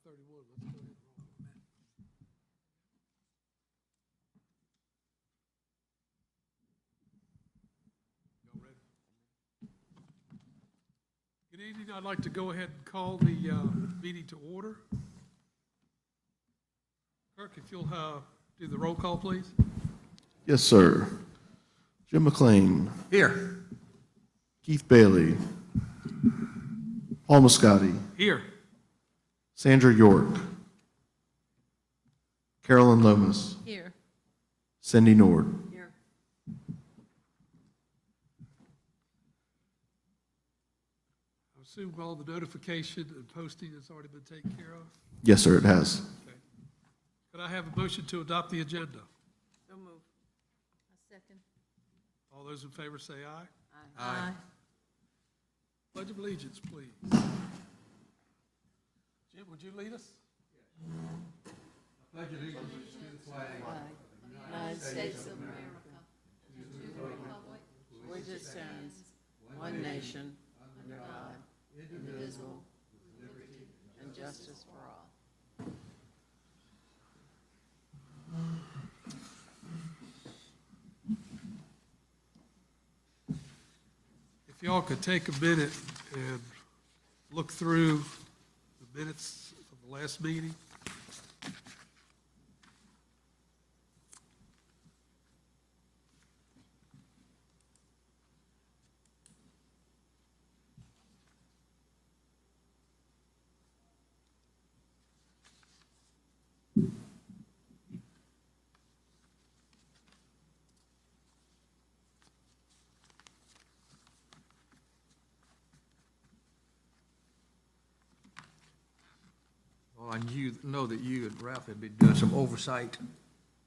5:31, let's go ahead and roll. Y'all ready? Good evening. I'd like to go ahead and call the meeting to order. Kirk, if you'll do the roll call, please. Yes, sir. Jim McLean. Here. Keith Bailey. Paul Muscati. Here. Sandra York. Carolyn Lomas. Here. Cindy Nord. Here. I assume all the notification and posting has already been taken care of? Yes, sir, it has. Okay. Could I have a motion to adopt the agenda? So move. A second. All those in favor say aye. Aye. Pledge of allegiance, please. Jim, would you lead us? United States of America, to the republic for which it stands, one nation, under God, indivisible, with liberty and justice for all. If y'all could take a minute and look through the minutes of the last meeting. Well, and you know that you and Ralph have been doing some oversight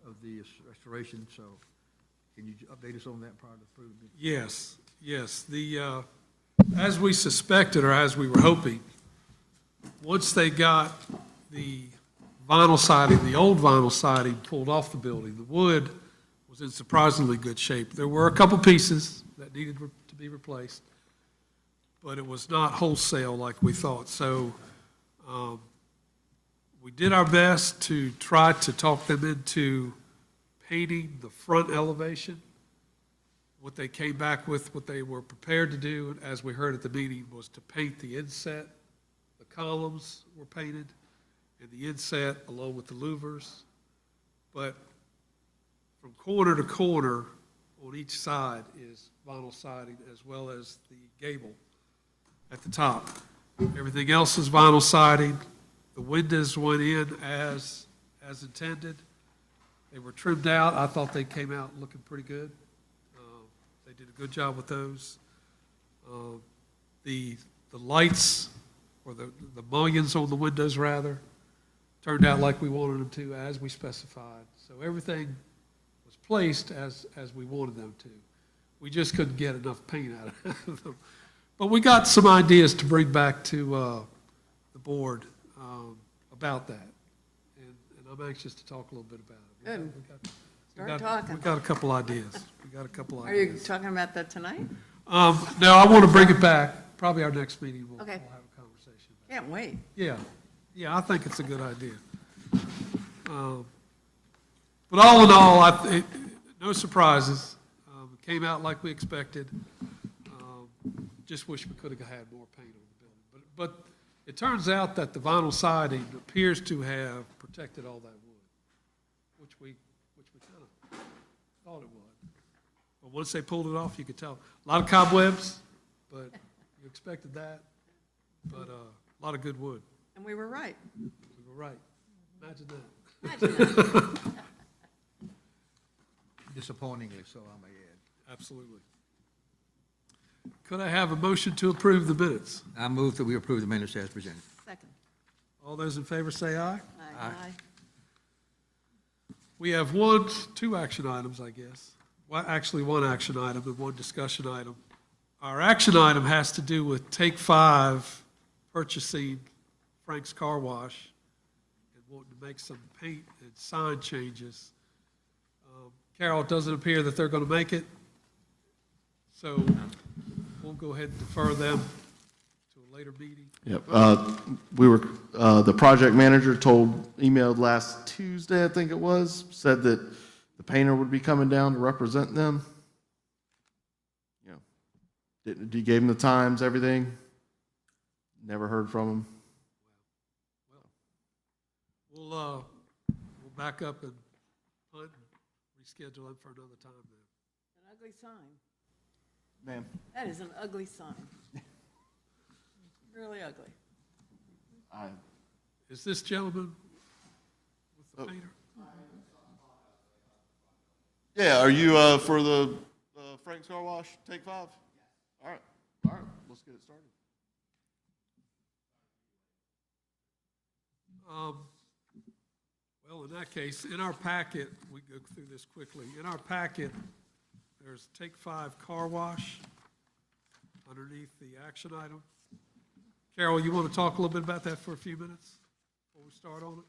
of the restoration, so can you update us on that part of the improvement? Yes, yes. As we suspected, or as we were hoping, once they got the vinyl siding, the old vinyl siding pulled off the building, the wood was in surprisingly good shape. There were a couple pieces that needed to be replaced, but it was not wholesale like we thought. So we did our best to try to talk them into painting the front elevation. What they came back with, what they were prepared to do, as we heard at the meeting, was to paint the inset. The columns were painted, and the inset along with the louvers. But from corner to corner on each side is vinyl siding, as well as the gable at the top. Everything else is vinyl siding. The windows went in as intended. They were trimmed out. I thought they came out looking pretty good. They did a good job with those. The lights, or the mullions on the windows rather, turned out like we wanted them to, as we specified. So everything was placed as we wanted them to. We just couldn't get enough paint out of them. But we got some ideas to bring back to the board about that, and I'm anxious to talk a little bit about it. Good. We Start talking. We got a couple ideas. Are you talking about that tonight? No, I want to bring it back. Probably our next meeting, we'll have Okay. a conversation. Can't wait. Yeah, I think it's a good idea. But all in all, no surprises. It came out like we expected. Just wish we could have had more paint on the building. But it turns out that the vinyl siding appears to have protected all that wood, which we kind of thought it would. But once they pulled it off, you could tell. A lot of cobwebs, but you expected that. But a lot of good wood. And we were right. We were right. Imagine that. Imagine that. Disappointingly so, I may add. Absolutely. Could I have a motion to approve the minutes? I move that we approve the minutes as presented. Second. All those in favor say aye. Aye. We have two action items, I guess. Well, actually, one action item and one discussion item. Our action item has to do with Take 5 purchasing Frank's Car Wash and wanting to make some paint and sign changes. Carol, it doesn't appear that they're going to make it, so we'll go ahead and defer them to a later meeting? Yep. The project manager emailed last Tuesday, I think it was, said that the painter would be coming down to represent them. You know, he gave him the times, everything. Never heard from him. We'll back up and punt and reschedule it for another time then. An ugly sign. Ma'am. That is an ugly sign. Really ugly. Is this gentleman with the painter? Yeah, are you for the Frank's Car Wash, take 5? All right, let's get it started. Well, in that case, in our packet, we go through this quickly. In our packet, there's Take 5 Car Wash underneath the action item. Carol, you want to talk a little bit about that for a few minutes before we start on it?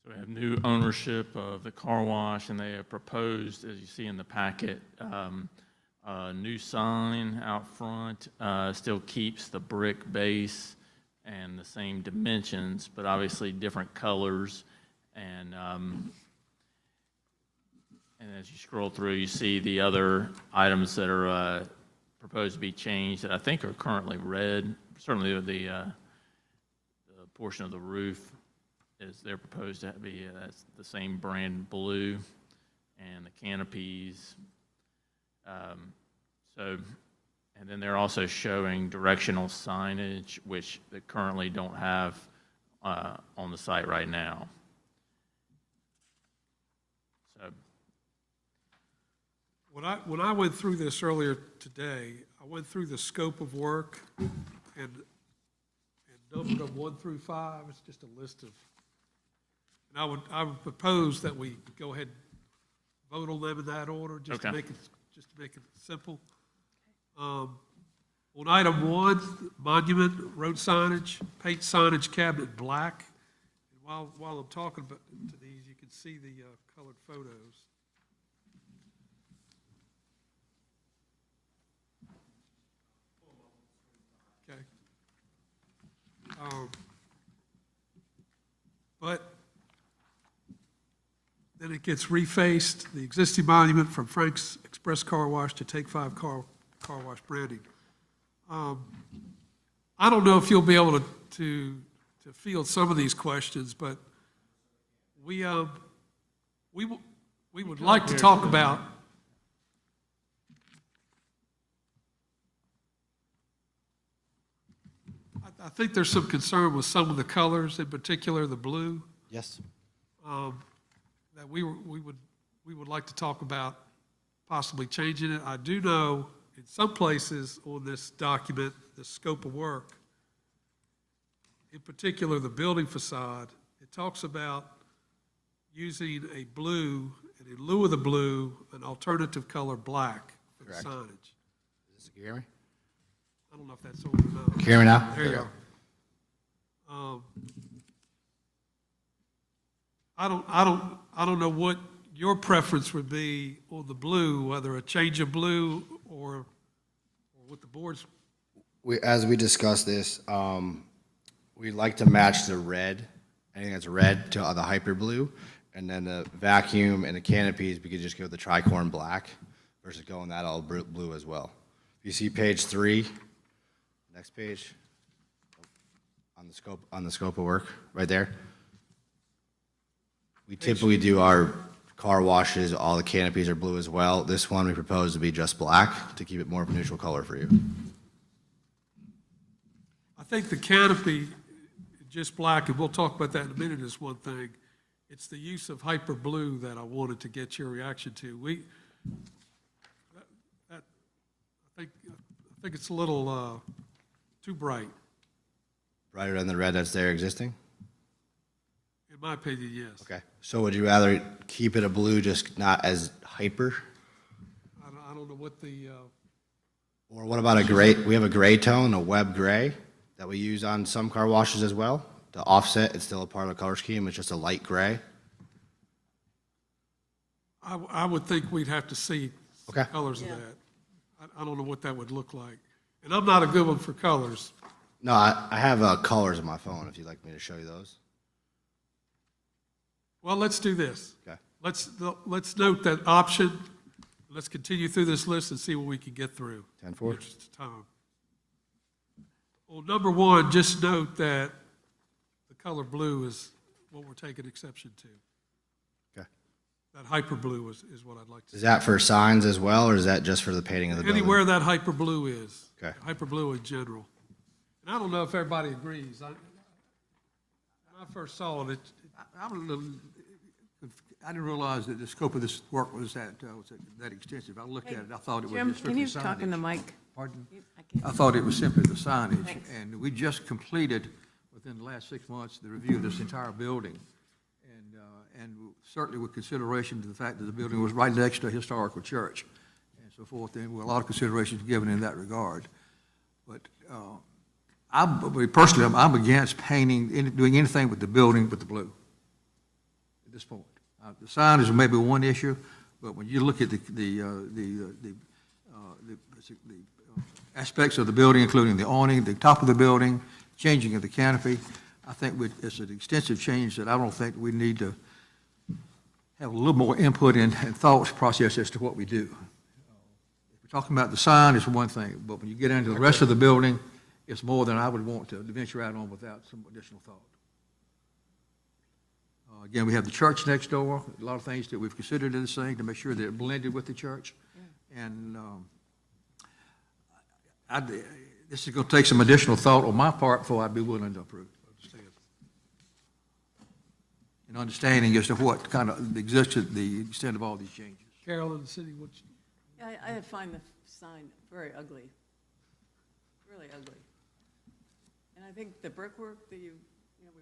So we have new ownership of the car wash, and they have proposed, as you see in the packet, a new sign out front. Still keeps the brick base and the same dimensions, but obviously different colors. And as you scroll through, you see the other items that are proposed to be changed that I think are currently red. Certainly the portion of the roof is they're proposed to be that's the same brand blue, and the canopies. And then they're also showing directional signage, which they currently don't have on the site right now. So When I went through this earlier today, I went through the scope of work and numbered them 1 through 5. It's just a list of, and I would propose that we go ahead and vote on them in that order, just to Okay. make it simple. On item 1, monument, road signage, paint signage cabinet black. And while I'm talking to these, you can see the colored photos. Okay. But then it gets refaced, the existing monument from Frank's Express Car Wash to Take 5 Car Wash branding. I don't know if you'll be able to field some of these questions, but we would like to talk about I think there's some concern with some of the colors, in particular the blue, Yes. that we would like to talk about possibly changing it. I do know in some places on this document, the scope of work, in particular the building facade, it talks about using a blue, and in lieu of the blue, an alternative color black for the Correct. signage. Can you hear me? I don't know if that's over or not. Can you hear me now? There you go. I don't know what your preference would be on the blue, whether a change of blue or what the board's. As we discussed this, we like to match the red, anything that's red to the hyper blue, and then the vacuum and the canopies, we could just go with the tricorn black versus going that all blue as well. You see page 3, next page, on the scope of work, right there. We typically do our car washes, all the canopies are blue as well. This one we propose to be just black to keep it more of a neutral color for you. I think the canopy, just black, and we'll talk about that in a minute, is one thing. It's the use of hyper blue that I wanted to get your reaction to. I think it's a little too bright, Brighter than the red that's there existing? in my opinion, yes. Okay. So would you rather keep it a blue, just not as hyper? I don't know what the, Or what about a gray? We have a gray tone, a web gray, that we use on some car washes as well. to offset, it's still a part of the color scheme, it's just a light gray. I would think we'd have to see Okay. colors of Yeah. that. I don't know what that would look like. And I'm not a good one for colors. No, I have colors on my phone, if you'd like me to show you those. Well, let's do this. Okay. Let's note that option. Let's continue through this list and see what we can get through. 10-4. In the interest of time. Well, number one, just note that the color blue is what we're taking exception to. Okay. That hyper blue is what I'd like to Is see. that for signs as well, or is that just for the painting of the building? Anywhere that hyper blue is. Okay. Hyper blue in general. And I don't know if everybody agrees. When I first saw it, I'm a little, I didn't realize that the scope of this work was that extensive. I looked at it, I thought it was Jim, just can strictly you signage. talk in the mic? Pardon? I can't- I thought it was simply the signage. Thanks. And we just completed, within the last 6 months, the review of this entire building. And certainly with consideration to the fact that the building was right next to a historical church and so forth, and a lot of considerations given in that regard. But personally, I'm against painting, doing anything with the building with the blue at this point. The sign is maybe one issue, but when you look at the aspects of the building, including the awning, the top of the building, changing of the canopy, I think it's an extensive change that I don't think we need to have a little more input and thought process as to what we do. If we're talking about the sign, it's one thing, but when you get into the rest of the building, it's more than I would want to venture out on without some additional thought. Again, we have the church next door, a lot of things that we've considered in this thing to make sure that it blended with the church. And this is going to take some additional thought on my part before I'd be willing to approve. And understanding as to what kind of the extent of all these changes. Carol in the city, what you, Yeah, I find the sign very ugly, really ugly. And I think the brickwork that we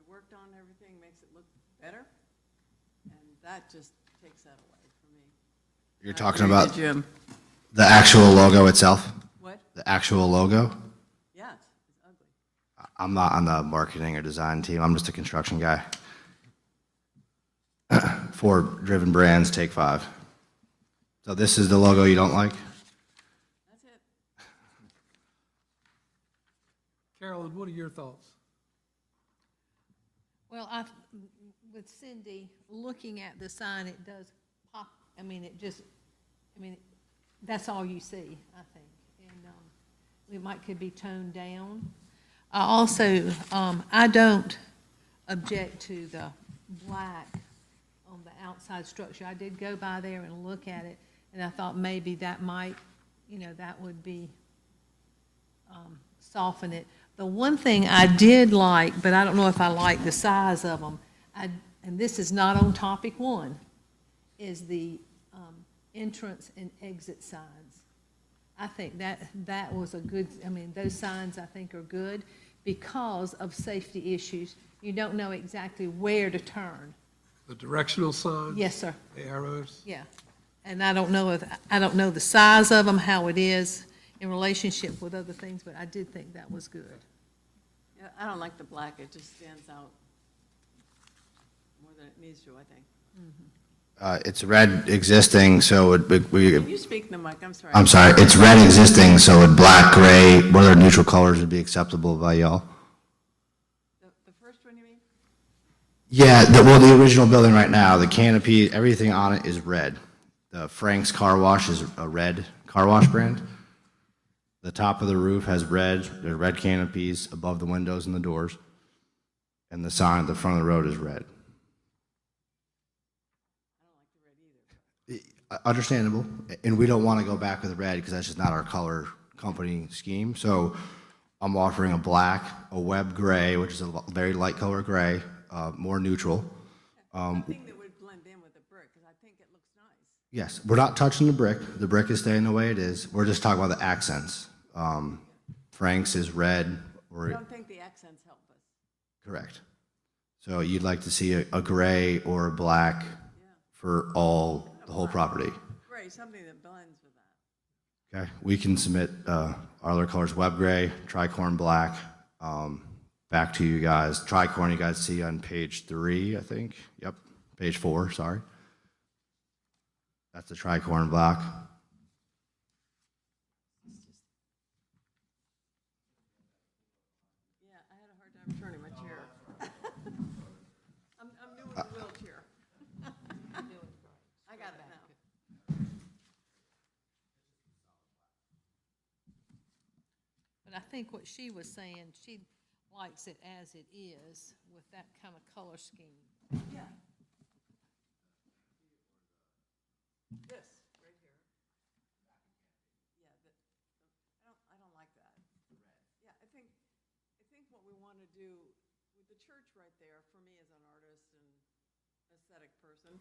worked on and everything makes it look better, and that just takes that away from me. You're I talking agree about with Jim. the actual logo itself? What? The actual logo? Yeah, it's ugly. I'm not on the marketing or design team, I'm just a construction guy. For Driven Brands, Take 5. So this is the logo you don't like? That's it. Carolyn, what are your thoughts? Well, with Cindy, looking at the sign, it does pop, that's all you see, I think. And could be toned down. I also, I don't object to the black on the outside structure. I did go by there and look at it, and I thought maybe that might, that would be, soften it. The one thing I did like, but I don't know if I like the size of them, and this is not on topic one, is the entrance and exit signs. I think that was a good, those signs I think are good because of safety issues. You don't know exactly where to turn. The directional signs? Yes, sir. The arrows? Yeah. And I don't know the size of them, how it is in relationship with other things, but I did think that was good. Yeah, I don't like the black, it just stands out more than it needs to, I think. It's red existing, so Can you speak in the mic? I'm sorry. I'm sorry, it's red existing, so would black, gray, what other neutral colors would be acceptable by y'all? The first one, you mean? Yeah, the original building right now, the canopy, everything on it is red. The Frank's Car Wash is a red car wash brand. The top of the roof has red, there's red canopies above the windows and the doors. And the sign at the front of the road is red. Understandable, and we don't want to go back with red because that's just not our color company scheme. So I'm offering a black, a web gray, which is a very light color gray, more neutral. Something that would blend in with the brick, because I think it looks nice. Yes, we're not touching the brick. The brick is staying the way it is. We're just talking about the accents. Frank's is red, I or don't think the accents help us. correct. So you'd like to see a gray or a black for the whole property. Gray, something that blends with that. Okay, we can submit our other colors, web gray, tricorn black. back to you guys. Tricorn, you guys see on page 3, I think. Yep, page 4, sorry. That's the tricorn block. Yeah, I had a hard time turning my chair. I'm new in the wheelchair. I got it now. But I think what she was saying, she likes it as it is with that kind of color scheme. Yeah. This, right here. Yeah, I don't like that. Yeah, I think what we want to do with the church right there, for me as an artist and aesthetic person,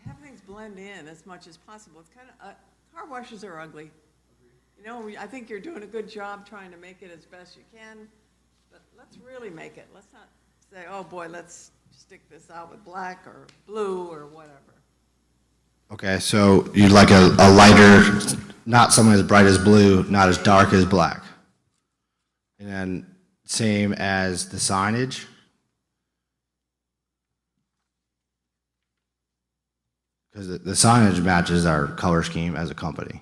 have things blend in as much as possible. It's kind of, car washes are ugly. You know, I think you're doing a good job trying to make it as best you can, but let's really make it. Let's not say, oh boy, let's stick this out with black or blue or whatever. Okay, so you'd like a lighter, not something as bright as blue, not as dark as black. And then same as the signage. Because the signage matches our color scheme as a company.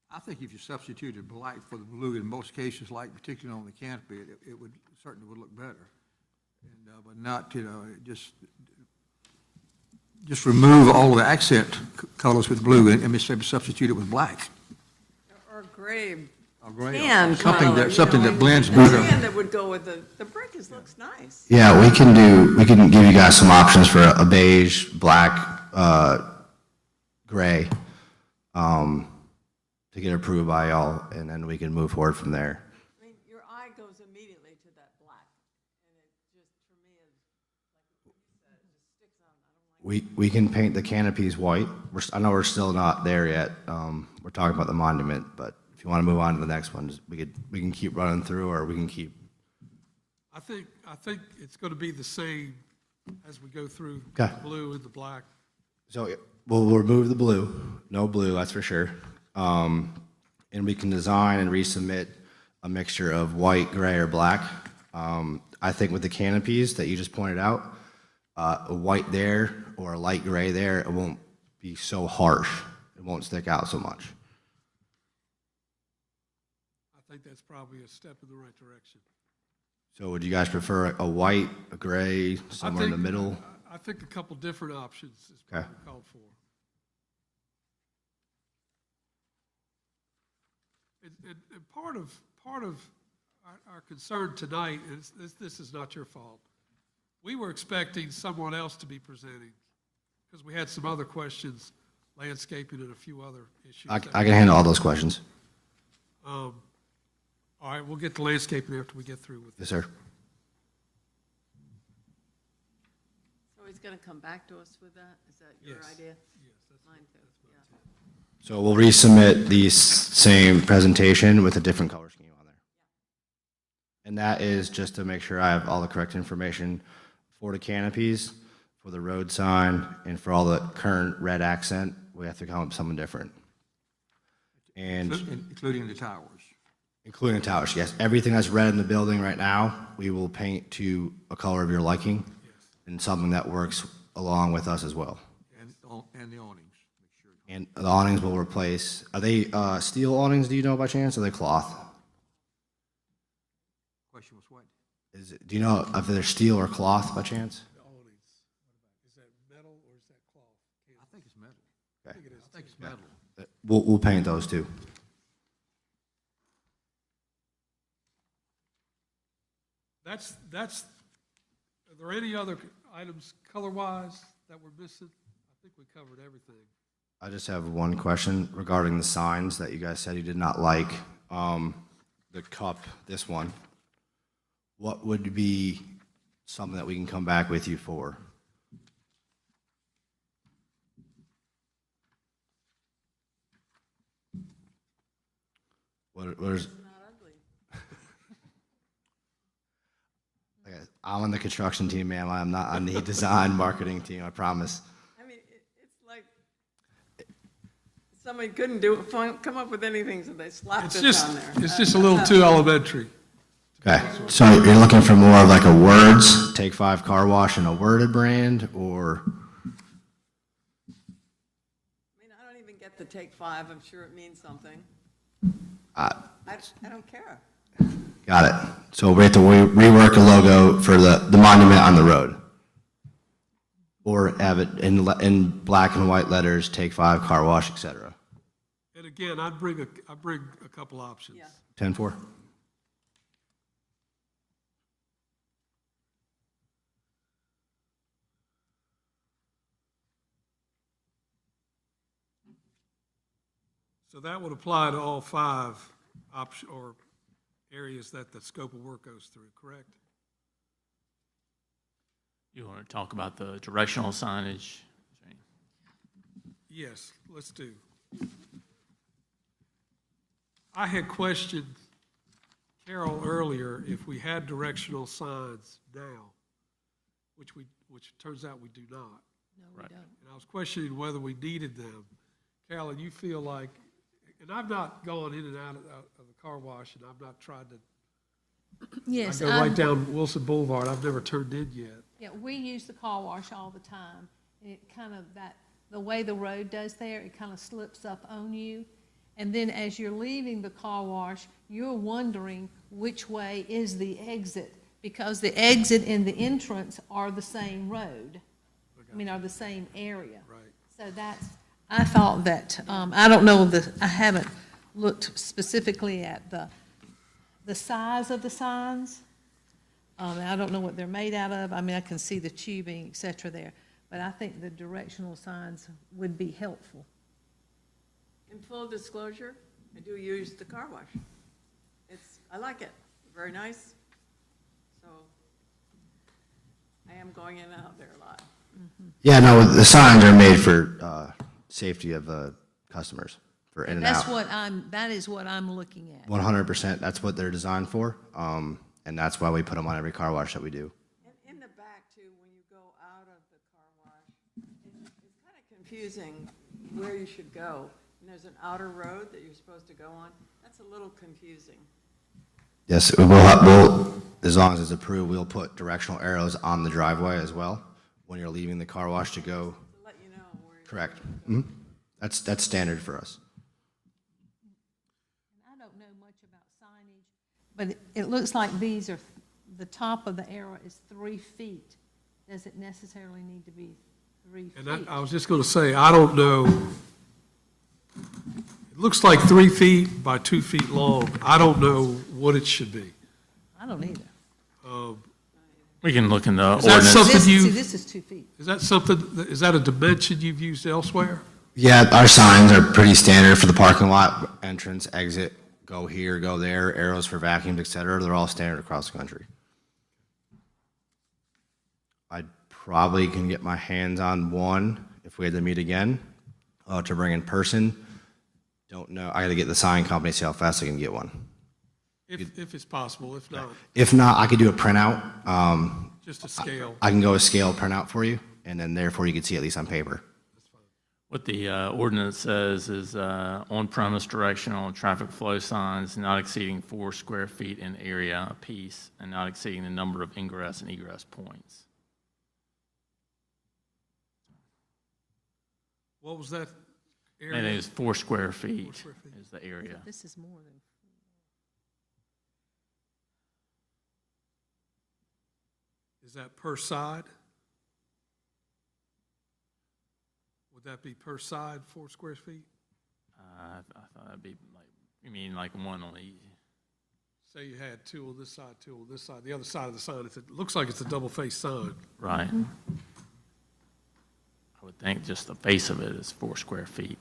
I think if you substituted black for the blue, in most cases, like particularly on the canopy, it would, certainly would look better. And, but not, just remove all the accent colors with blue and maybe substitute it with black. Or gray. Or gray, or Tan something color, that, something you know, that blends the better. tan that would go with the brick looks nice. Yeah, we can give you guys some options for a beige, black, gray, to get approved by y'all, and then we can move forward from there. I mean, your eye goes immediately to that black, and it just, for me, is, like you said, it just sticks out. I don't like We can paint the canopies white. I know we're still not there yet. We're talking about the monument, but if you want to move on to the next one, we can keep running through, or we can keep. I think it's going to be the same as we go through Okay. the blue and the black. So we'll remove the blue, no blue, that's for sure. And we can design and resubmit a mixture of white, gray, or black. I think with the canopies that you just pointed out, a white there or a light gray there, it won't be so harsh. It won't stick out so much. I think that's probably a step in the right direction. So would you guys prefer a white, a gray, somewhere in the middle? I think a couple different options is Okay. probably called for. And part of our concern tonight is, this is not your fault. We were expecting someone else to be presenting, because we had some other questions, landscaping and a few other issues. I can handle all those questions. All right, we'll get to landscaping after we get through with Yes, sir. So he's gonna come back to us with that? Is that your Yes. idea? Yes, that's Mine too, yeah. So we'll resubmit the same presentation with a different color scheme on there. And that is just to make sure I have all the correct information for the canopies, for the road sign, and for all the current red accent. We have to come up with something different. And Including the towers. including the towers, yes. Everything that's red in the building right now, we will paint to a color of your liking and something that works along with us as well. And the awnings. Make sure. And the awnings will replace, are they steel awnings, do you know by chance, or are they cloth? Question was what? Do you know if they're steel or cloth by chance? the awnings. Is that metal or is that cloth? I think it's metal. Okay. I think it's metal. We'll paint those too. Are there any other items color-wise that we're missing? I think we covered everything. I just have one question regarding the signs that you guys said you did not like. The cup, this one. What would be something that we can come back with you for? What is, Not ugly. okay, I'm on the construction team, ma'am. I'm not on the design marketing team, I promise. I mean, it's like, it's Somebody couldn't come up with anything, so they slapped It's this just, on there. it's just a little too elementary. Okay, so you're looking for more of like a words, Take 5 car wash and a worded brand, or? I mean, I don't even get the Take 5, I'm sure it means something. I don't care. Got it. So we have to rework a logo for the monument on the road. Or have it in black and white letters, Take 5 car wash, et cetera. And again, I'd bring a couple options. Yeah. 10-4. So that would apply to all 5 or areas that the scope of work goes through, correct? You want to talk about the directional signage? Yes, let's do. I had questioned Carol earlier if we had directional signs now, which turns out we do not. No, we Right. don't. And I was questioning whether we needed them. Carolyn, you feel like, and I've not gone in and out of the car wash, and I've not tried to, I Yes, go right down Wilson Boulevard, I've never turned in yet. yeah, we use the car wash all the time. And it kind of, the way the road does there, it kind of slips up on you. And then as you're leaving the car wash, you're wondering which way is the exit, because the exit and the entrance are the same road. I mean, are the same area. Right. So I thought that, I don't know, I haven't looked specifically at the size of the signs. I don't know what they're made out of. I mean, I can see the tubing, et cetera, there. But I think the directional signs would be helpful. In full disclosure, I do use the car wash. I like it, very nice. So I am going in and out there a lot. Yeah, no, the signs are made for safety of the customers, for in and That's out. that is what I'm looking at. 100%, that's what they're designed for, and that's why we put them on every car wash that we do. And in the back too, when you go out of the car wash, it's kind of confusing where you should go. And there's an outer road that you're supposed to go on. That's a little confusing. Yes, we'll, as long as it's approved, we'll put directional arrows on the driveway as well when you're leaving the car wash to go. To let you know where you're. Correct. Mhm. That's standard for us. I don't know much about signage, but it looks like these are, the top of the arrow is 3 feet. Does it necessarily need to be 3 feet? And I was just going to say, I don't know. It looks like 3 feet by 2 feet long. I don't know what it should be. I don't either. We can look in the Is that ordinance. something See, this is 2 feet. Is that a dimension you've used elsewhere? Yeah, our signs are pretty standard for the parking lot, entrance, exit, go here, go there, arrows for vacuums, et cetera. They're all standard across the country. I probably can get my hands on one if we had to meet again to bring in person. Don't know. I got to get the sign company, see how fast I can get one. If it's possible, if not, If not, I could do a printout. just a scale. I can go a scale printout for you, and then therefore you can see at least on paper. What the ordinance says is on-premise directional traffic flow signs not exceeding 4 square feet in area apiece and not exceeding the number of ingress and egress points. What was that And area? it is 4 square 4 feet square feet. is the area. This is more than. Is that per side? Would that be per side, 4 square feet? I thought that'd be like, you mean like one on each? Say you had 2 on this side, 2 on this side. The other side of the sign, it looks like it's a double-faced sign. Right. I would think just the face of it is 4 square feet.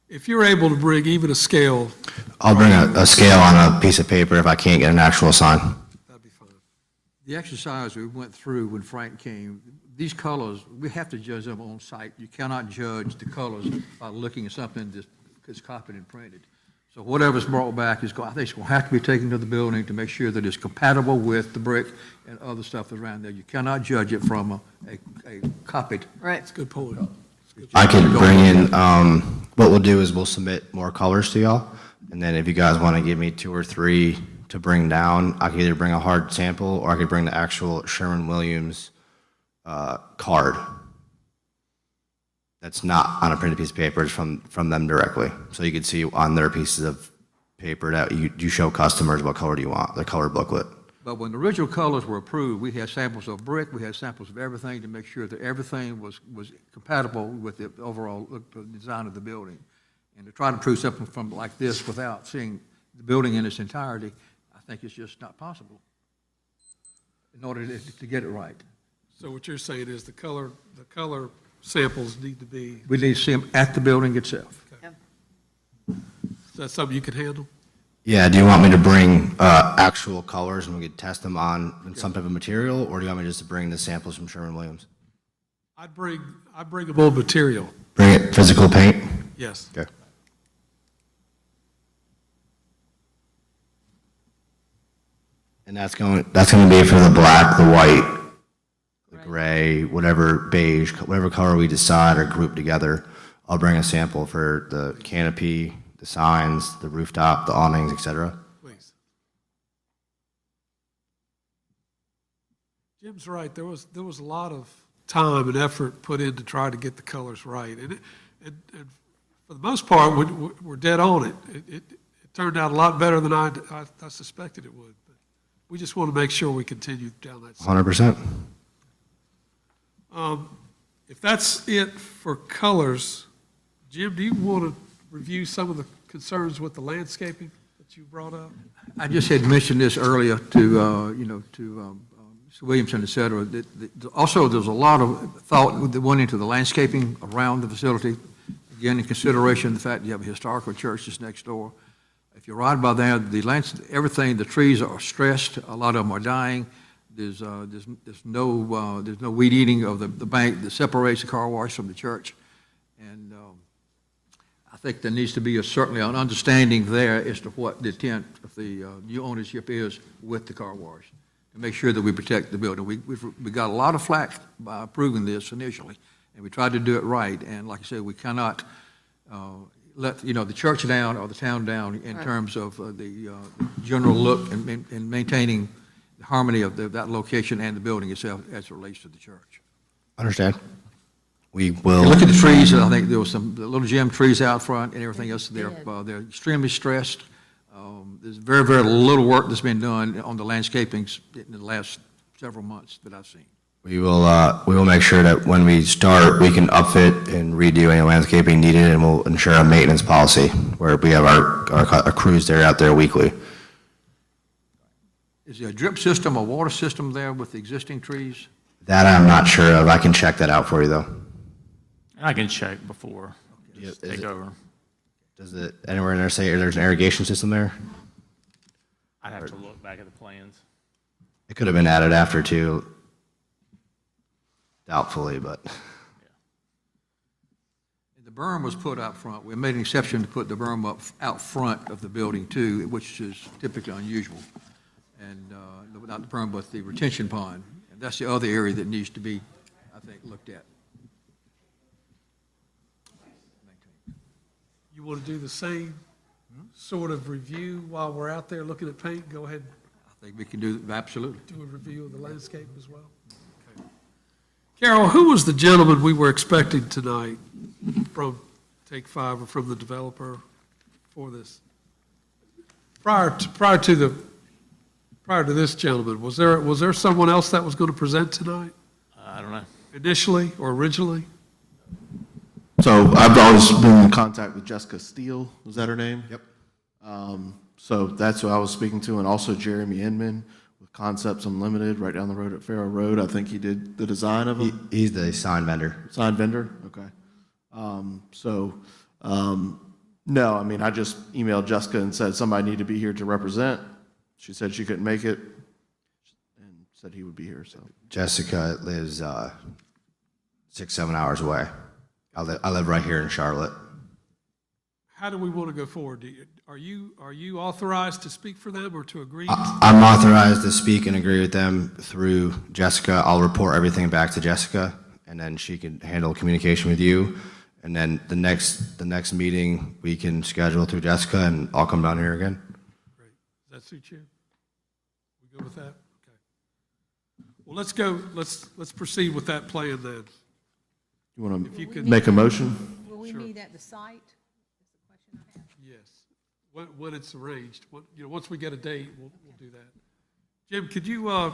If you're able to bring even a scale, I'll bring a scale on a piece of paper if I can't get an actual sign. that'd be fine. The exercise we went through when Frank came, these colors, we have to judge them on site. You cannot judge the colors by looking at something that's copied and printed. So whatever's brought back I think it's going to have to be taken to the building to make sure that it's compatible with the brick and other stuff around there. You cannot judge it from a a copied. Right. That's a good point. I could bring in, what we'll do is we'll submit more colors to y'all. And then if you guys want to give me 2 or 3 to bring down, I can either bring a hard sample or I could bring the actual Sherwin-Williams card. That's not on a printed piece of paper, it's from them directly. So you can see on their pieces of paper that you show customers what color do you want, the color booklet. But when the original colors were approved, we had samples of brick, we had samples of everything to make sure that everything was compatible with the overall design of the building. And to try to prove something from like this without seeing the building in its entirety, I think it's just not possible in order to get it right. So what you're saying is the color samples need to be, We need to see them at the building itself. is that something you can handle? Yeah, do you want me to bring actual colors and we could test them on some type of material, or do you want me just to bring the samples from Sherwin-Williams? I'd bring them on material, Bring it physical paint? yes. Okay. And that's going to be for the black, the white, the gray, whatever beige, whatever color we decide or group together. I'll bring a sample for the canopy, the signs, the rooftop, the awnings, etc. Please. Jim's right. There was a lot of time and effort put in to try to get the colors right, and for the most part, we're dead on it. It turned out a lot better than I suspected it would. But we just want to make sure we continue down that. 100%. If that's it for colors, Jim, do you want to review some of the concerns with the landscaping that you brought up? I just had mentioned this earlier to Mr. Williamson, et cetera. Also, there's a lot of thought that went into the landscaping around the facility. Again, in consideration of the fact you have a historical church just next door. If you ride by there, everything, the trees are stressed. A lot of them are dying. There's no weed eating of the bank that separates the car wash from the church. And I think there needs to be certainly an understanding there as to what the intent of the new ownership is with the car wash, to make sure that we protect the building. We got a lot of flack by approving this initially, and we tried to do it right. And like I said, we cannot let the church down or the town down in terms of the general look and maintaining the harmony of that location and the building itself as it relates to the church. Understand. We And will. look at the trees. I think there was some little gem trees out front and everything else. They're extremely stressed. There's very, very little work that's been done on the landscapings in the last several months that I've seen. We will make sure that when we start, we can upfit and redo any landscaping needed, and we'll ensure a maintenance policy where we have our crews there out there weekly. Is there a drip system, a water system there with the existing trees? That I'm not sure of. I can check that out for you though. I can check before, just Is take it- over. Does it anywhere in there say there's an irrigation system there? I'd have to look back at the plans. It could have been added after too. Doubtfully, but The berm was put out front. We made an exception to put the berm up out front of the building too, which is typically unusual. And not the berm, but the retention pond. And that's the other area that needs to be, I think, looked at. You want to do the same sort of review while we're out there looking at paint? Go ahead I think we can do, absolutely. and do a review of the landscape as well. Okay. Carol, who was the gentleman we were expecting tonight from Take Five or from the developer for this? Prior to this gentleman, was there someone else that was going to present tonight I don't know. initially or originally? So I've always been in contact with Jessica Steele, was that her name? Yep. So that's who I was speaking to, and also Jeremy Inman with Concepts Unlimited, right down the road at Farrow Road. I think he did the design of them. he's the sign vendor. Sign vendor? Okay. No, I mean, I just emailed Jessica and said somebody needed to be here to represent. She said she couldn't make it and said he would be here, so. Jessica lives 6-7 hours away. I live right here in Charlotte. How do we want to go forward? Are you authorized to speak for them or to agree? I'm authorized to speak and agree with them through Jessica. I'll report everything back to Jessica, and then she can handle communication with you. And then the next meeting, we can schedule through Jessica, and I'll come down here again. Great. Does that suit you? We good with that? Okay. Well, let's go, let's proceed with that plan then. You want If you to could. make a motion? Will we Sure. meet at the site? That's the question I have. Yes, when it's arranged. Once we get a date, we'll do that. Jim, could you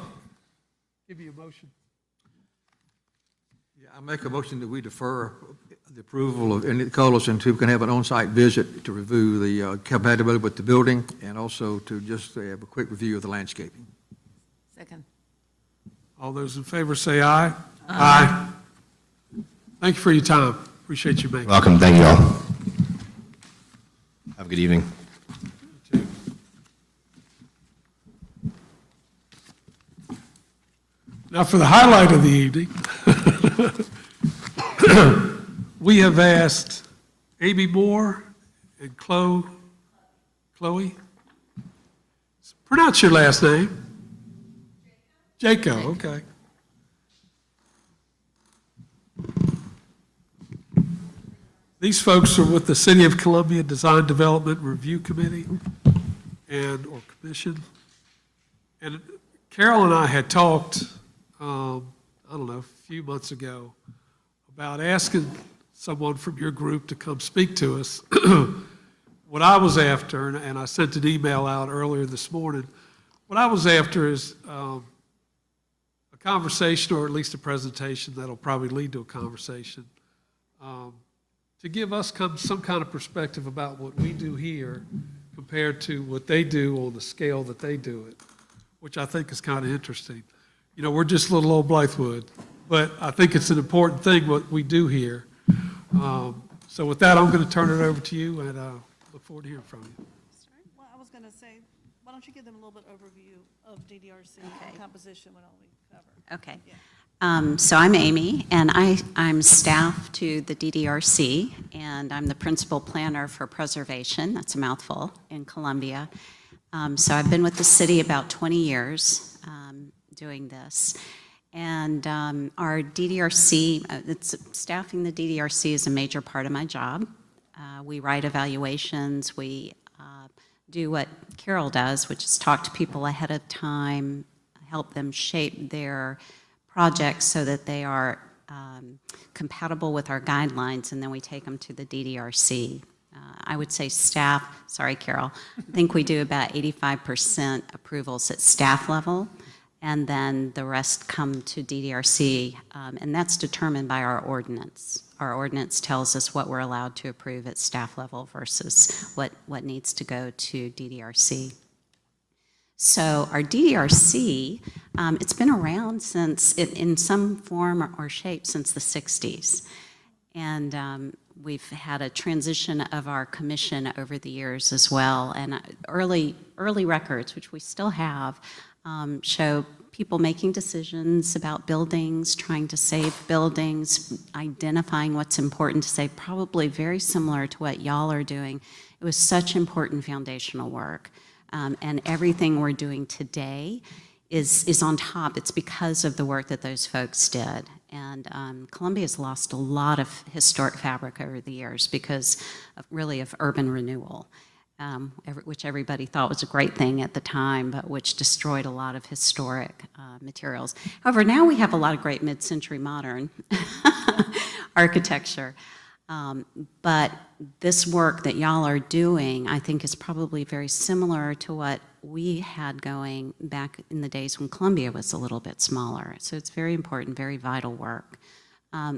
give me a motion? Yeah, I make a motion that we defer the approval of any colors until we can have an on-site visit to review the compatibility with the building and also to just have a quick review of the landscaping. Second. All those in favor say aye. Aye. Thank you for your time. Appreciate you making it. Welcome, thank you all. Have a good evening. Now, for the highlight of the evening, we have asked Amy Moore and Chloe, pronounce your last name. Jaco, okay. These folks are with the City of Columbia Design Development Review Committee or Commission. And Carol and I had talked, I don't know, a few months ago about asking someone from your group to come speak to us. What I was after, and I sent an email out earlier this morning, what I was after is a conversation, or at least a presentation that'll probably lead to a conversation, to give us some kind of perspective about what we do here compared to what they do on the scale that they do it, which I think is kind of interesting. We're just little old Blythewood, but I think it's an important thing what we do here. So with that, I'm going to turn it over to you, and look forward to hearing from you. Well, I was going to say, why don't you give them a little bit overview of DDRC Okay. composition, what all we cover? Okay. Yeah. So I'm Amy, and I'm staff to the DDRC, and I'm the principal planner for preservation, that's a mouthful, in Columbia. So I've been with the city about 20 years doing this. And our DDRC, staffing the DDRC is a major part of my job. We write evaluations, we do what Carol does, which is talk to people ahead of time, help them shape their projects so that they are compatible with our guidelines, and then we take them to the DDRC. I would say staff, sorry, Carol, I think we do about 85% approvals at staff level, and then the rest come to DDRC, and that's determined by our ordinance. Our ordinance tells us what we're allowed to approve at staff level versus what needs to go to DDRC. So our DDRC, it's been around in some form or shape since the 60s. And we've had a transition of our commission over the years as well. And early records, which we still have, show people making decisions about buildings, trying to save buildings, identifying what's important to save, probably very similar to what y'all are doing. It was such important foundational work. And everything we're doing today is on top. It's because of the work that those folks did. And Columbia's lost a lot of historic fabric over the years because of urban renewal, which everybody thought was a great thing at the time, but which destroyed a lot of historic materials. However, now we have a lot of great mid-century modern architecture. But this work that y'all are doing, I think, is probably very similar to what we had going back in the days when Columbia was a little bit smaller. So it's very important, very vital work.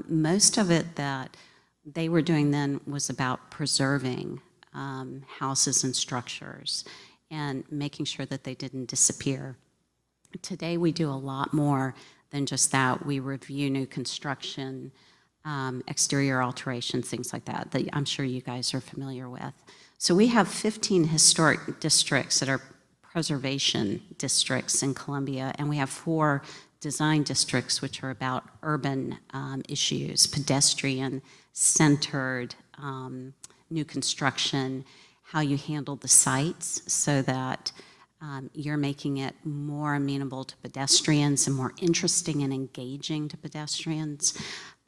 Most of it that they were doing then was about preserving houses and structures and making sure that they didn't disappear. Today we do a lot more than just that. We review new construction, exterior alterations, things like that I'm sure you guys are familiar with. So we have 15 historic districts that are preservation districts in Columbia, and we have 4 design districts which are about urban issues, pedestrian-centered, new construction, how you handle the sites so that You're making it more amenable to pedestrians and more interesting and engaging to pedestrians.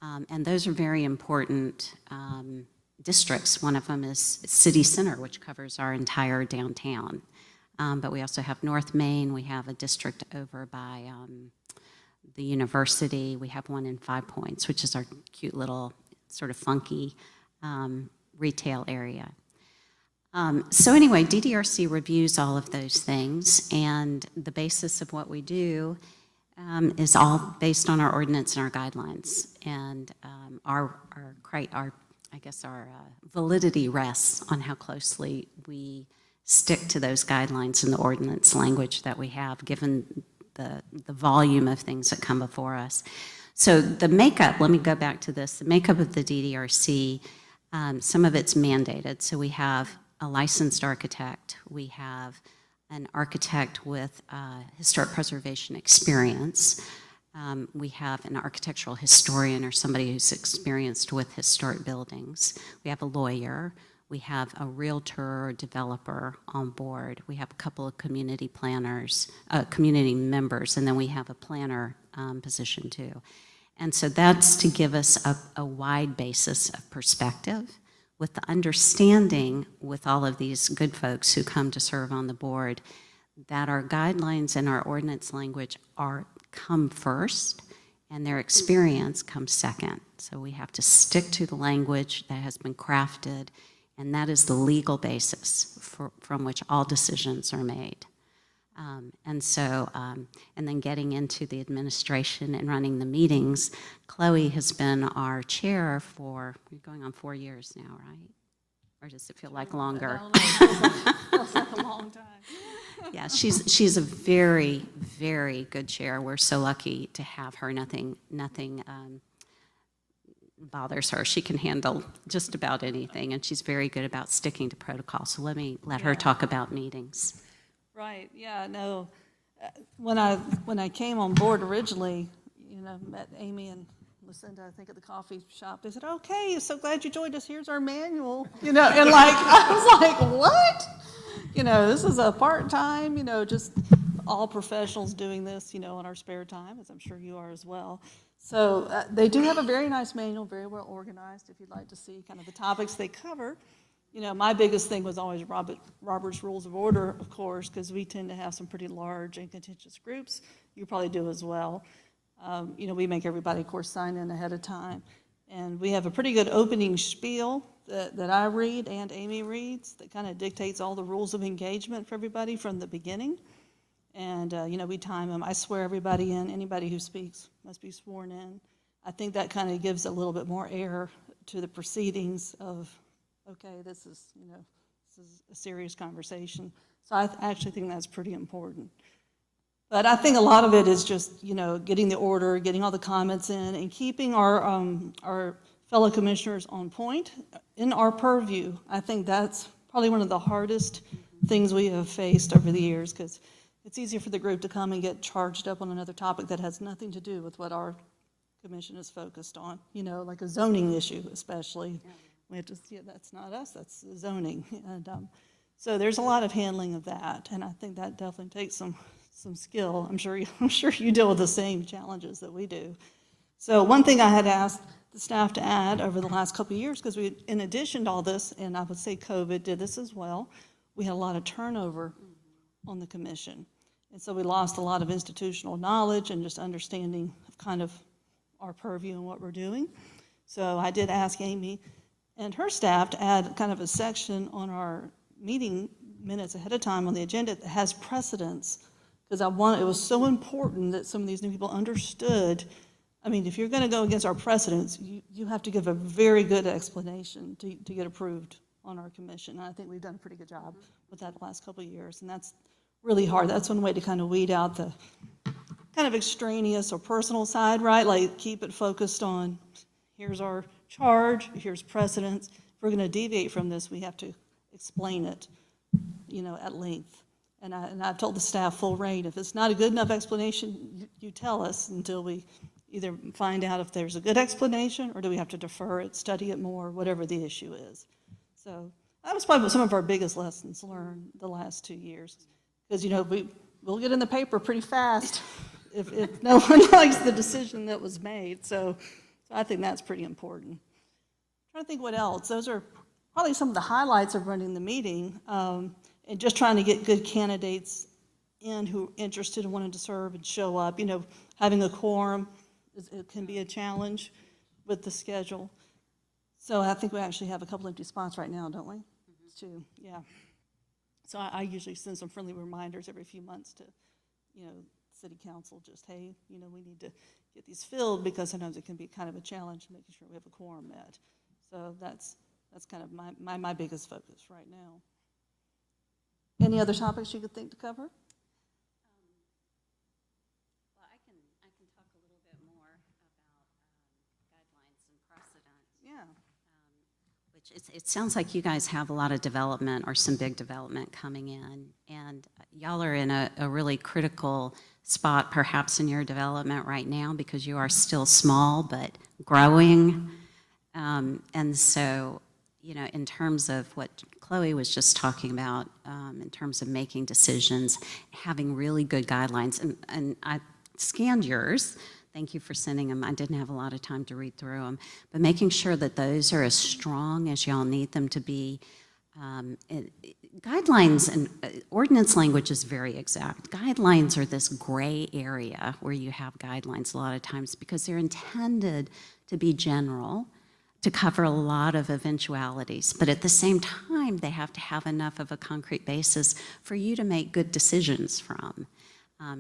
And those are very important districts. One of them is City Center, which covers our entire downtown. But we also have North Main. We have a district over by the university. We have one in 5 Points, which is our cute little sort of funky retail area. So anyway, DDRC reviews all of those things, and the basis of what we do is all based on our ordinance and our guidelines. And our validity rests on how closely we stick to those guidelines and the ordinance language that we have, given the volume of things that come before us. So the makeup, let me go back to this, the makeup of the DDRC, some of it's mandated. So we have a licensed architect, we have an architect with historic preservation experience, we have an architectural historian or somebody who's experienced with historic buildings, we have a lawyer, we have a realtor or developer on board, we have a couple of community planners, community members, and then we have a planner position too. And so that's to give us a wide basis of perspective, with the understanding with all of these good folks who come to serve on the board that our guidelines and our ordinance language come first and their experience comes second. So we have to stick to the language that has been crafted, and that is the legal basis from which all decisions are made. And then getting into the administration and running the meetings, Chloe has been our chair for, we're going on 4 years now, right? Or does it feel like longer? Feels like a long time. Yeah, she's a very, very good chair. We're so lucky to have her. Nothing bothers her. She can handle just about anything, and she's very good about sticking to protocol. So let her talk about meetings. Right, yeah, no. When I came on board originally, met Amy and Lucinda, I think, at the coffee shop. They said, "Okay, so glad you joined us. Here's our manual." And I was like, "What?" This is a part-time, just all professionals doing this, in our spare time, as I'm sure you are as well. So they do have a very nice manual, very well organized, if you'd like to see kind of the topics they cover. My biggest thing was always Robert's Rules of Order, of course, because we tend to have some pretty large and contentious groups. You probably do as well. We make everybody, of course, sign in ahead of time. And we have a pretty good opening spiel that I read and Amy reads that kind of dictates all the rules of engagement for everybody from the beginning. And, we time them. I swear everybody in. Anybody who speaks must be sworn in. I think that kind of gives a little bit more air to the proceedings of, okay, this is a serious conversation. So I actually think that's pretty important. But I think a lot of it is just, getting the order, getting all the comments in, and keeping our fellow commissioners on point in our purview. I think that's probably one of the hardest things we have faced over the years, because it's easier for the group to come and get charged up on another topic that has nothing to do with what our commission is focused on, like a zoning issue especially. We have to see that's not us, that's zoning. And so there's a lot of handling of that, and I think that definitely takes some skill. I'm sure you deal with the same challenges that we do. So one thing I had asked the staff to add over the last couple of years, because we, in addition to all this, and I would say COVID did this as well, we had a lot of turnover on the commission. And so we lost a lot of institutional knowledge and just understanding of kind of our purview and what we're doing. So I did ask Amy and her staff to add kind of a section on our meeting minutes ahead of time on the agenda that has precedents, because it was so important that some of these new people understood. I mean, if you're going to go against our precedents, you have to give a very good explanation to get approved on our commission. And I think we've done a pretty good job with that the last couple of years, and that's really hard. That's one way to kind of weed out the kind of extraneous or personal side, right? Like keep it focused on, here's our charge, here's precedents. If we're going to deviate from this, we have to explain it, at length. And I've told the staff full rein, if it's not a good enough explanation, you tell us until we either find out if there's a good explanation or do we have to defer it, study it more, whatever the issue is. So that was probably some of our biggest lessons learned the last 2 years. Because, we'll get in the paper pretty fast if no one likes the decision that was made. So I think that's pretty important. Trying to think what else. Those are probably some of the highlights of running the meeting, and just trying to get good candidates in who are interested and wanting to serve and show up. Having a quorum, it can be a challenge with the schedule. So I think we actually have a couple empty spots right now, don't we? Two, yeah. So I usually send some friendly reminders every few months to, city council, just, hey, we need to get these filled, because sometimes it can be kind of a challenge making sure we have a quorum met. So that's kind of my biggest focus right now. Any other topics you could think to cover? Well, I can talk a little bit more about guidelines and precedents. Yeah. Which it sounds like you guys have a lot of development or some big development coming in, and y'all are in a really critical spot perhaps in your development right now, because you are still small but growing. And so, in terms of what Chloe was just talking about, in terms of making decisions, having really good guidelines, and I scanned yours. Thank you for sending them. I didn't have a lot of time to read through them, but making sure that those are as strong as y'all need them to be. Guidelines and ordinance language is very exact. Guidelines are this gray area where you have guidelines a lot of times, because they're intended to be general, to cover a lot of eventualities, but at the same time, they have to have enough of a concrete basis for you to make good decisions from.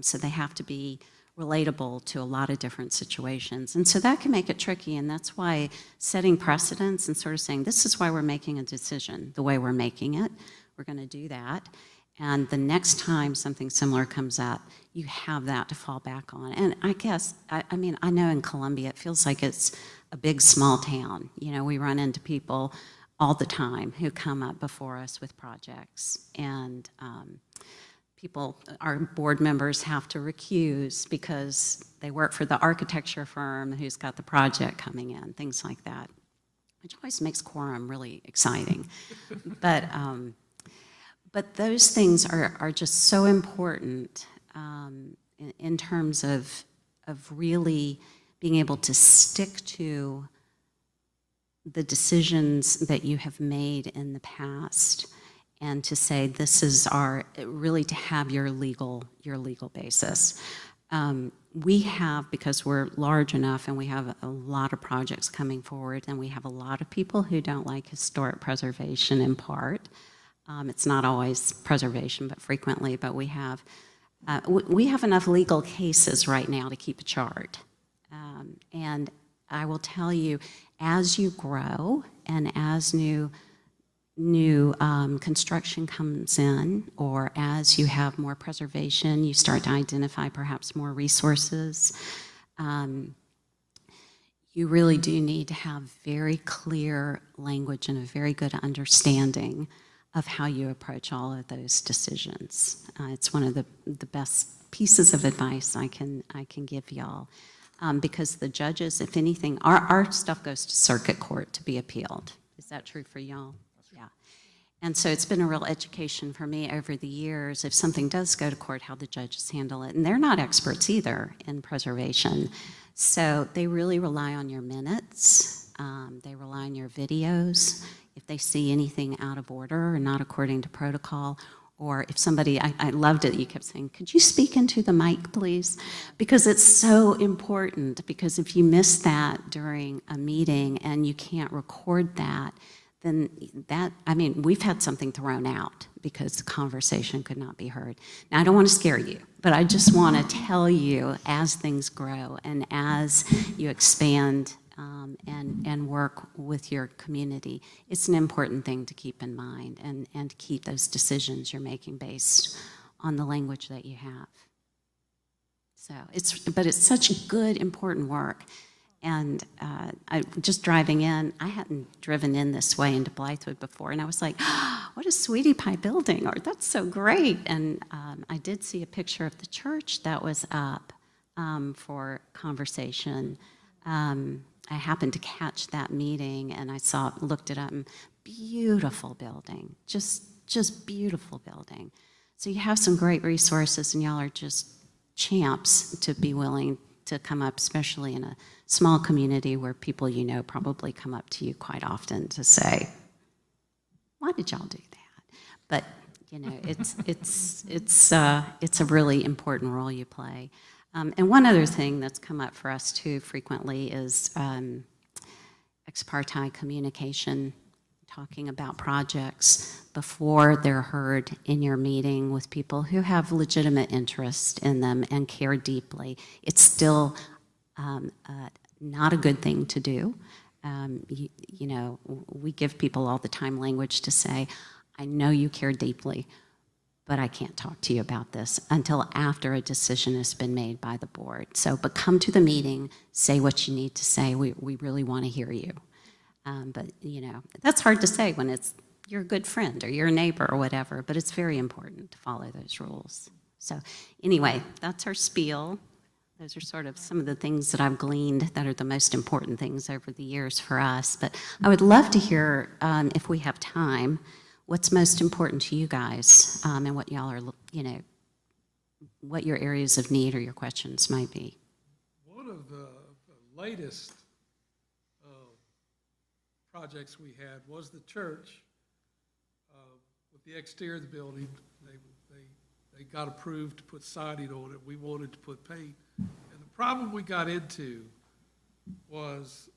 So they have to be relatable to a lot of different situations. And so that can make it tricky, and that's why setting precedents and sort of saying, this is why we're making a decision, the way we're making it, we're gonna do that. And the next time something similar comes up, you have that to fall back on. And I guess, I mean, I know in Columbia, it feels like it's a big, small town. We run into people all the time who come up before us with projects. And our board members have to recuse because they work for the architecture firm who's got the project coming in, things like that, which always makes quorum really exciting. But those things are just so important in terms of really being able to stick to the decisions that you have made in the past, and to say this is really to have your legal basis. We have, because we're large enough and we have a lot of projects coming forward, and we have a lot of people who don't like historic preservation in part. It's not always preservation, but frequently, but we have enough legal cases right now to keep a chart. And I will tell you, as you grow and as new construction comes in, or as you have more preservation, you start to identify perhaps more resources. You really do need to have very clear language and a very good understanding of how you approach all of those decisions. It's one of the best pieces of advice I can give y'all. Because the judges, if anything, our stuff goes to circuit court to be appealed. Is that true for y'all? Yeah. And so it's been a real education for me over the years, if something does go to court, how the judges handle it. And they're not experts either in preservation. So they really rely on your minutes. They rely on your videos. If they see anything out of order or not according to protocol, or if somebody, I loved it, you kept saying, could you speak into the mic, please? Because it's so important, because if you miss that during a meeting and you can't record that, then we've had something thrown out because the conversation could not be heard. Now, I don't want to scare you, but I just want to tell you, as things grow and as you expand and work with your community, it's an important thing to keep in mind, and to keep those decisions you're making based on the language that you have. So but it's such good, important work. And just driving in, I hadn't driven in this way into Blythewood before, and I was like, oh, what a sweetie pie building, or that's so great. And I did see a picture of the church that was up for conversation. I happened to catch that meeting, and I looked it up, and beautiful building, just beautiful building. So you have some great resources, and y'all are just champs to be willing to come up, especially in a small community where people you know probably come up to you quite often to say, why did y'all do that? But, you know, it's a really important role you play. And one other thing that's come up for us too frequently is ex parte communication, talking about projects before they're heard in your meeting with people who have legitimate interest in them and care deeply. It's still not a good thing to do. You know, we give people all the time language to say, I know you care deeply, but I can't talk to you about this until after a decision has been made by the board. So, but come to the meeting, say what you need to say. We really want to hear you. But, you know, that's hard to say when it's you're a good friend or you're a neighbor or whatever, but it's very important to follow those rules. So anyway, that's our spiel. Those are sort of some of the things that I've gleaned that are the most important things over the years for us. But I would love to hear, if we have time, what's most important to you guys, and what y'all are, you know, what your areas of need or your questions might be. One of the latest projects we had was the church. With the exterior of the building, they got approved to put siding on it. We wanted to put paint. And the problem we got into was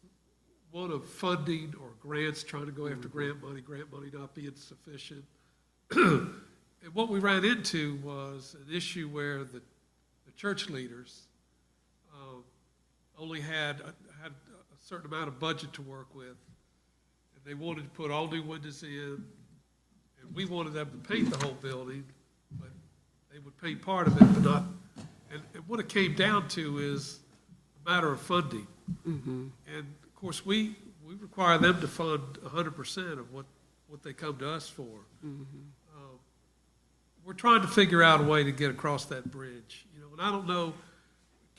one of funding or grants, trying to go after grant money not being sufficient. And what we ran into was an issue where the church leaders only had a certain amount of budget to work with. And they wanted to put all new windows in, and we wanted them to paint the whole building, but they would paint part of it, but not. And what it came down to is a matter of funding. Mm-hmm. And of course, we require them to fund 100% of what they come to us for. Mm-hmm. We're trying to figure out a way to get across that bridge, you know. And I don't know.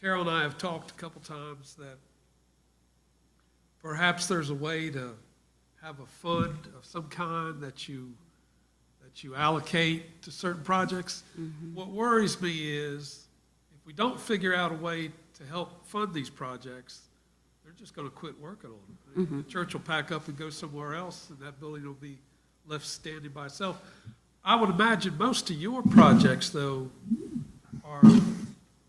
Carol and I have talked a couple times that perhaps there's a way to have a fund of some kind that you allocate to certain projects. Mm-hmm. What worries me is if we don't figure out a way to help fund these projects, they're just going to quit working on them. Mm-hmm. The church will pack up and go somewhere else, and that building will be left standing by itself. I would imagine most of your projects, though, are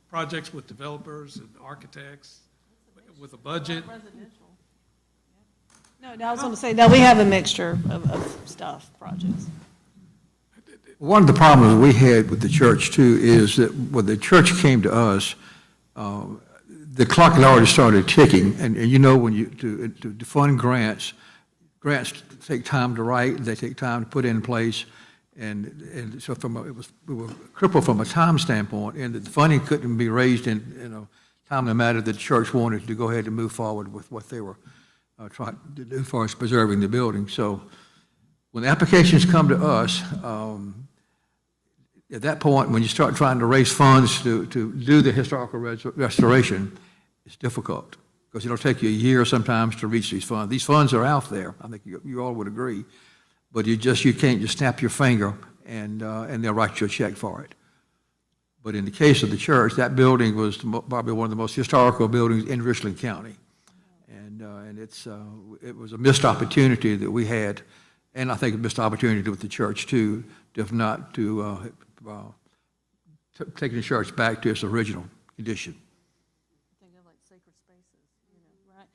projects with developers and architects with a budget. No, I was going to say, no, we have a mixture of stuff, projects. One of the problems we had with the church too is that when the church came to us, the clock had already started ticking, and you know when you to fund grants take time to write, they take time to put in place, and so we were crippled from a time standpoint, and the funding couldn't be raised in a timely manner that the church wanted to go ahead and move forward with what they were trying to do as far as preserving the building. So when the applications come to us, at that point, when you start trying to raise funds to do the historical restoration, it's difficult because it'll take you a year sometimes to reach these funds. These funds are out there. I think you all would agree, but you can't just snap your finger and they'll write you a check for it. But in the case of the church, that building was probably one of the most historical buildings in Richland County, and it was a missed opportunity that we had, and I think a missed opportunity with the church too, if not to taking the church back to its original condition. Think of like sacred spaces, you know, right?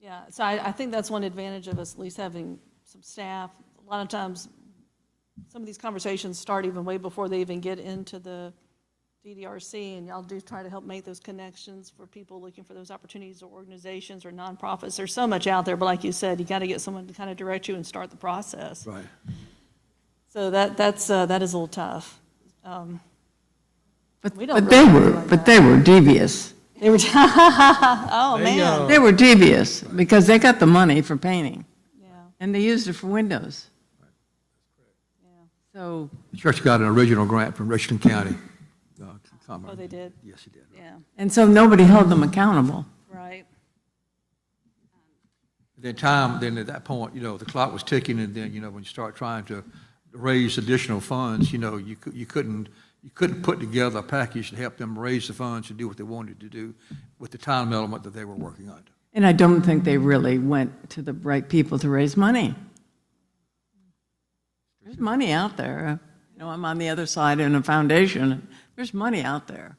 Yeah, so I think that's one advantage of us at least having some staff. A lot of times, some of these conversations start even way before they even get into the DDRC, and y'all do try to help make those connections for people looking for those opportunities or organizations or nonprofits. There's so much out there, but like you said, you got to get someone to kind of direct you and start the process. Right. So that is a little tough. But We don't they really were, like but that. they were devious. They were, oh, man. They were devious because they got the money for painting Yeah, and they used it for windows. yeah. So, The church got an original grant from Richland County. Oh, they did? Yes, it did. Yeah, and so nobody held them accountable. right. Then at that point, the clock was ticking, and then, when you start trying to raise additional funds, you know, you couldn't put together a package to help them raise the funds to do what they wanted to do with the time element that they were working on. And I don't think they really went to the right people to raise money. There's money out there. You know, I'm on the other side in a foundation. There's money out there.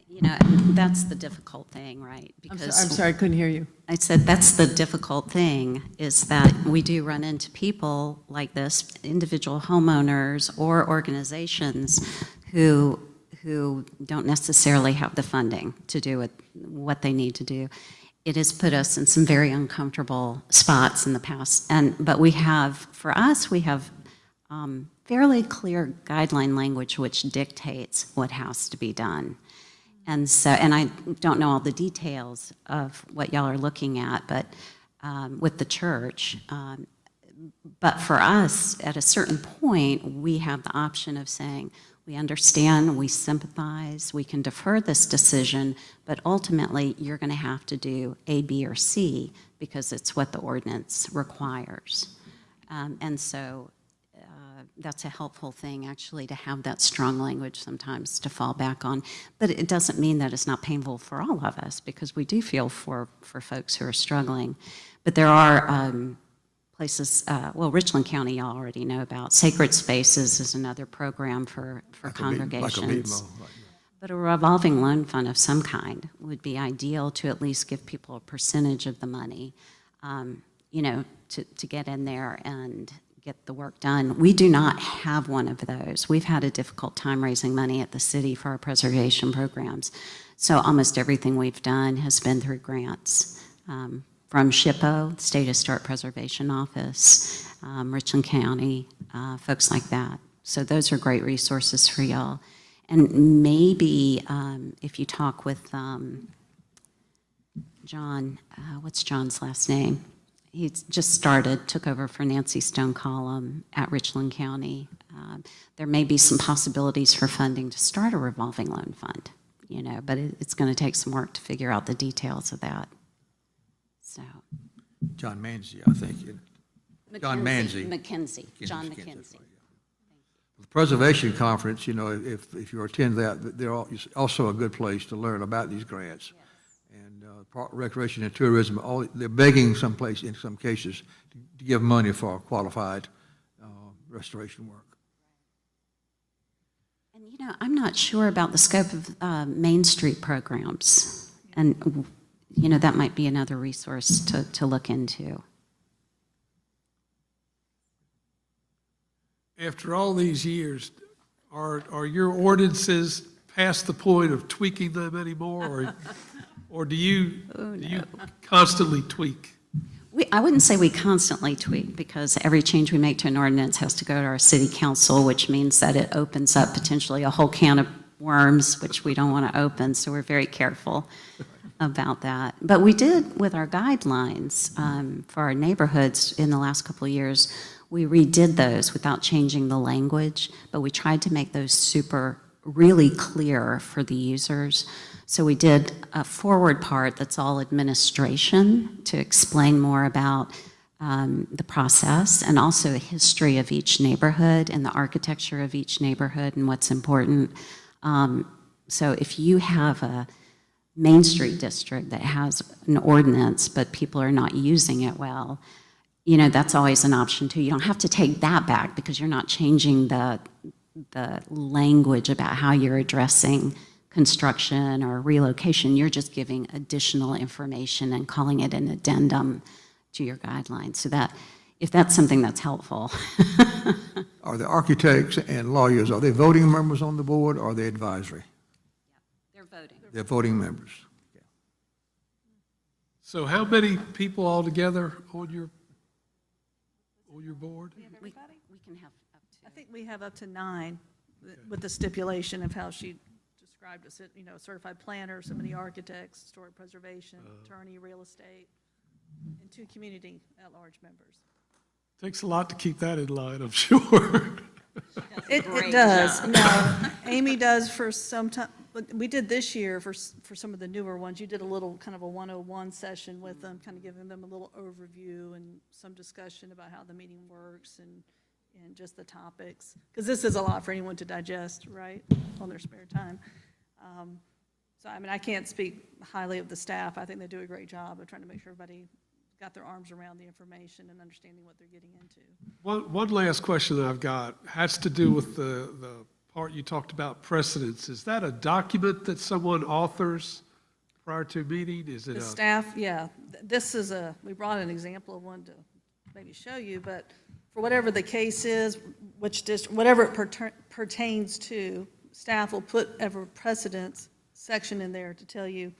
You know, and that's the difficult thing, right? I'm Because sorry, I couldn't hear you. I said that's the difficult thing, is that we do run into people like this, individual homeowners or organizations who don't necessarily have the funding to do what they need to do. It has put us in some very uncomfortable spots in the past. But we have, for us, we have fairly clear guideline language which dictates what has to be done. And so, and I don't know all the details of what y'all are looking at, but with the church. But for us, at a certain point, we have the option of saying, we understand, we sympathize, we can defer this decision, but ultimately, you're going to have to do A, B, or C because it's what the ordinance requires. And so that's a helpful thing, actually, to have that strong language sometimes to fall back on. But it doesn't mean that it's not painful for all of us, because we do feel for folks who are struggling. But there are places, well, Richland County, y'all already know about. Sacred Spaces is another program for congregations. But a revolving loan fund of some kind would be ideal to at least give people a percentage of the money, you know, to get in there and get the work done. We do not have one of those. We've had a difficult time raising money at the city for our preservation programs. So almost everything we've done has been through grants from SHPO, State Historic Preservation Office, Richland County, folks like that. So those are great resources for y'all. And maybe if you talk with John, what's John's last name? He just started, took over for Nancy Stonecolumn at Richland County. There may be some possibilities for funding to start a revolving loan fund, you know, but it's going to take some work to figure out the details of that. So. John Manzi, I think. John Manzi. McKenzie, John McKenzie. McKenzie. The Preservation Conference, you know, if you attend that, it's also a good place to learn about these grants. And Recreation and Tourism, they're begging someplace, in some cases, to give money for qualified restoration work. And, you know, I'm not sure about the scope of Main Street programs. And, you know, that might be another resource to look into. After all these years, are your ordinances past the point of tweaking them anymore, or do you constantly tweak? I wouldn't say we constantly tweak, because every change we make to an ordinance has to go to our city council, which means that it opens up potentially a whole can of worms, which we don't want to open, so we're very careful about that. But we did, with our guidelines for our neighborhoods in the last couple of years, we redid those without changing the language, but we tried to make those really clear for the users. So we did a forward part that's all administration to explain more about the process, and also a history of each neighborhood and the architecture of each neighborhood and what's important. So if you have a Main Street district that has an ordinance, but people are not using it well, you know, that's always an option too. You don't have to take that back, because you're not changing the language about how you're addressing construction or relocation. You're just giving additional information and calling it an addendum to your guidelines. So that, if that's something that's helpful. Are the architects and lawyers, are they voting members on the board, or are they advisory? They're voting. They're voting members. So how many people altogether on your board? We can have up to. I think we have up to 9 with the stipulation of how she described us, you know, certified planner, so many architects, historic preservation, attorney, real estate, and 2 community at-large members. Takes a lot to keep that in line, I'm sure. It does. No, Amy does for some time, but we did this year for some of the newer ones. You did a little kind of a 101 session with them, kind of giving them a little overview and some discussion about how the meeting works and in just the topics, because this is a lot for anyone to digest, right, on their spare time. So, I mean, I can't speak highly of the staff. I think they do a great job of trying to make sure everybody got their arms around the information and understanding what they're getting into. One last question that I've got has to do with the part you talked about, precedents. Is that a document that someone authors prior to a meeting? Is it The a? staff, yeah, this is we brought an example of one to maybe show you, but for whatever the case is, whatever it pertains to, staff will put ever precedents section in there to tell you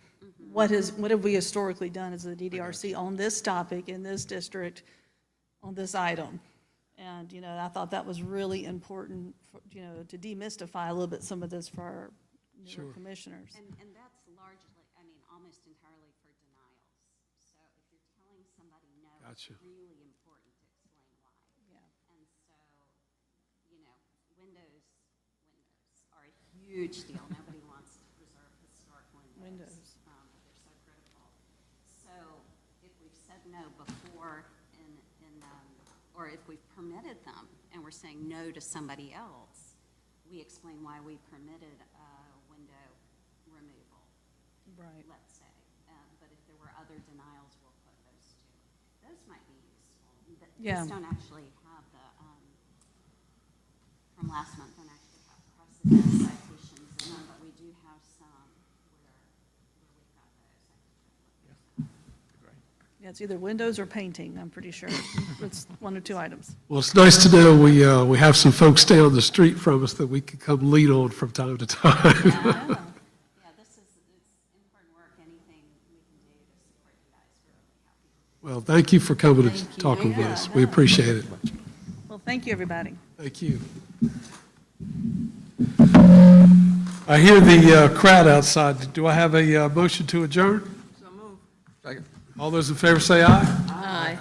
what have we historically done as the DDRC on this topic in this district, on this item. And, you know, I thought that was really important, you know, to demystify a little bit some of this for our newer commissioners. And that's largely, I mean, almost entirely for denials. So if you're telling somebody no, Gotcha. it's really important to explain why. Yeah. And so, you know, windows are a huge deal. Nobody wants to preserve historic windows. But they're so critical. So if we've said no before or if we've permitted them and we're saying no to somebody else, we explain why we permitted window removal. Right. Let's say. But if there were other denials, we'll put those too. Those might be useful. Yeah. These don't actually have the, from last month, don't actually have precedent citations in them, but we do have some where we've got those. Yeah, it's either windows or painting, I'm pretty sure. It's one or two items. Well, it's nice to know we have some folks down the street from us that we can come lean on from time to time. Yeah, this is, it's important work. Anything we can do to support you guys, we're really happy. Well, thank you for coming and talking with us. We appreciate it. Well, thank you, everybody. Thank you. I hear the crowd outside. Do I have a motion to adjourn? So move. Second. All those in favor say aye. Aye.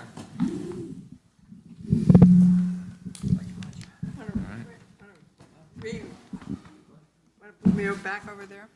Put me back over there.